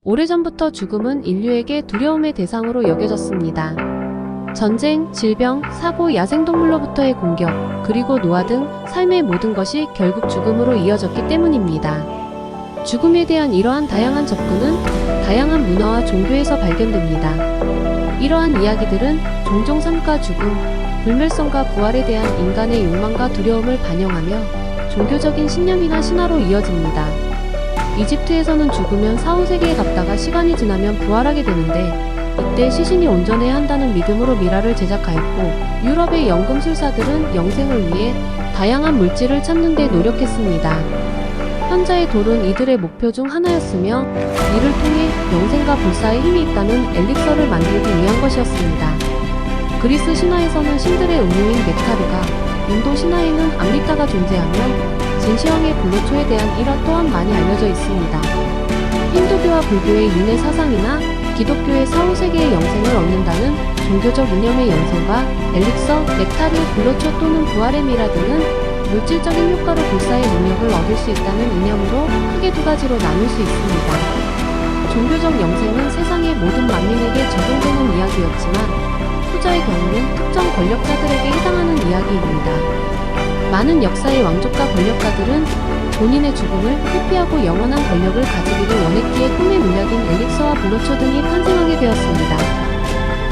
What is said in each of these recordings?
오래전부터 죽음은 인류에게 두려움의 대상으로 여겨졌습니다. 전쟁, 질병, 사고, 야생동물로부터의 공격, 그리고 노화 등 삶의 모든 것이 결국 죽음으로 이어졌기 때문입니다. 죽음에 대한 이러한 다양한 접근은 다양한 문화와 종교에서 발견됩니다. 이러한 이야기들은 종종 삶과 죽음, 불멸성과 부활에 대한 인간의 욕망과 두려움을 반영하며 종교적인 신념이나 신화로 이어집니다. 이집트에서는 죽으면 사후세계에 갔다가 시간이 지나면 부활하게 되는데 이때 시신이 온전해야 한다는 믿음으로 미라를 제작하였고, 유럽의 연금술사들은 영생을 위해 다양한 물질을 찾는 데 노력했습니다. 현자의 돌은 이들의 목표 중 하나였으며 이를 통해 영생과 불사의 힘이 있다는 엘릭서를 만들기 위한 것이었습니다. 그리스 신화에서는 신들의 음유인 넥타르가, 인도 신화에는 암리타가 존재하며 진시황의 불로초에 대한 일화 또한 많이 알려져 있습니다. 힌두교와 불교의 윤회 사상이나 기독교의 사후세계의 영생을 얻는다는 종교적 이념의 영생과 엘릭서, 넥타르, 불로초 또는 부활의 미라 등은 물질적인 효과로 불사의 능력을 얻을 수 있다는 이념으로 크게 두 가지로 나눌 수 있습니다. 종교적 영생은 세상의 모든 만민에게 적용되는 이야기였지만 후자의 경우는 특정 권력자들에게 해당하는 이야기입니다. 많은 역사의 왕족과 권력가들은 본인의 죽음을 회피하고 영원한 권력을 가지기를 원했기에 꿈에 물약인 엘릭서와 불로초 등이 탄생하게 되었습니다.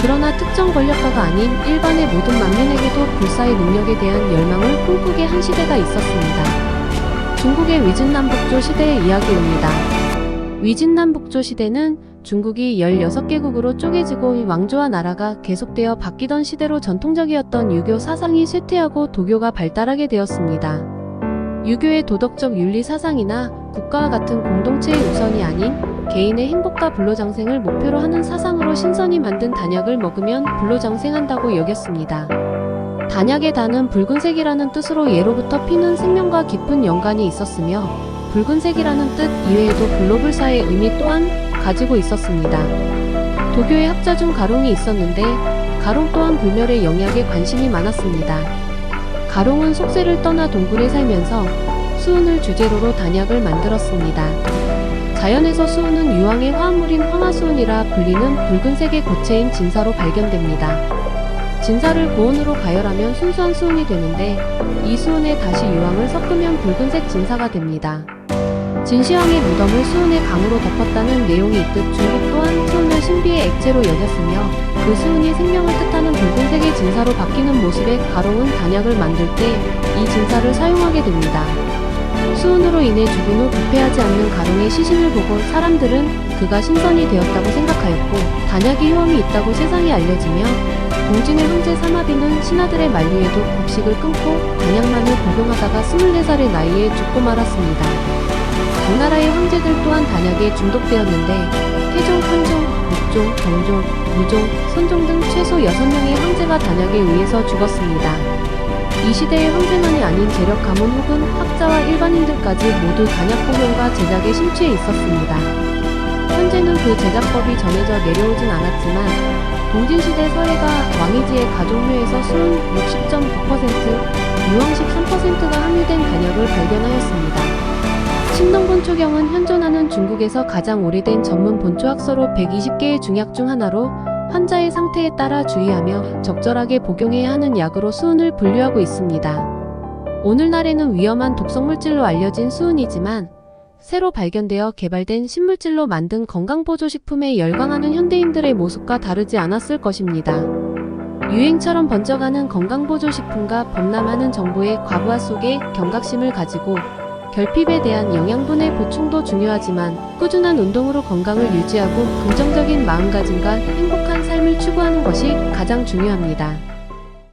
그러나 특정 권력가가 아닌 일반의 모든 만민에게도 불사의 능력에 대한 열망을 꿈꾸게 한 시대가 있었습니다. 중국의 위진남북조 시대의 이야기입니다. 위진남북조 시대는 중국이 16개국으로 쪼개지고 왕조와 나라가 계속되어 바뀌던 시대로 전통적이었던 유교 사상이 쇠퇴하고 도교가 발달하게 되었습니다. 유교의 도덕적 윤리 사상이나 국가와 같은 공동체의 우선이 아닌 개인의 행복과 불로장생을 목표로 하는 사상으로 신선이 만든 단약을 먹으면 불로장생한다고 여겼습니다. 단약의 단은 붉은색이라는 뜻으로 예로부터 피는 생명과 깊은 연관이 있었으며 붉은색이라는 뜻 이외에도 불로불사의 의미 또한 가지고 있었습니다. 도교의 학자 중 가롱이 있었는데 가롱 또한 불멸의 영약에 관심이 많았습니다. 가롱은 속세를 떠나 동굴에 살면서 수은을 주재료로 단약을 만들었습니다. 자연에서 수은은 유황의 화합물인 황화수은이라 불리는 붉은색의 고체인 진사로 발견됩니다. 진사를 고온으로 가열하면 순수한 수은이 되는데 이 수은에 다시 유황을 섞으면 붉은색 진사가 됩니다. 진시황의 무덤을 수은의 강으로 덮었다는 내용이 있듯 중국 또한 수은을 신비의 액체로 여겼으며 그 수은이 생명을 뜻하는 붉은색의 진사로 바뀌는 모습에 가롱은 단약을 만들 때 이 진사를 사용하게 됩니다. 수은으로 인해 죽은 후 부패하지 않는 가롱의 시신을 보고 사람들은 그가 신선이 되었다고 생각하였고 단약이 효험이 있다고 세상에 알려지며 동진의 황제 사마비는 신하들의 만류에도 곡식을 끊고 단약만을 복용하다가 24살의 나이에 죽고 말았습니다. 각 나라의 황제들 또한 단약에 중독되었는데 태종, 한종, 북종, 경종, 무종, 선종 등 최소 6명의 황제가 단약에 의해서 죽었습니다. 이 시대의 황제만이 아닌 재력 가문 혹은 학자와 일반인들까지 모두 단약 복용과 제작에 심취해 있었습니다. 현재는 그 제작법이 전해져 내려오진 않았지만 동진시대 서해가 왕이지의 가족묘에서 수은 60.9%, 유황식 3%가 함유된 단약을 발견하였습니다. 신동본초경은 현존하는 중국에서 가장 오래된 전문 본초학서로 120개의 중약 중 하나로 환자의 상태에 따라 주의하며 적절하게 복용해야 하는 약으로 수은을 분류하고 있습니다. 오늘날에는 위험한 독성물질로 알려진 수은이지만 새로 발견되어 개발된 신물질로 만든 건강보조식품에 열광하는 현대인들의 모습과 다르지 않았을 것입니다. 유행처럼 번져가는 건강보조식품과 범람하는 정보의 과부하 속에 경각심을 가지고 결핍에 대한 영양분의 보충도 중요하지만 꾸준한 운동으로 건강을 유지하고 긍정적인 마음가짐과 행복한 삶을 추구하는 것이 가장 중요합니다.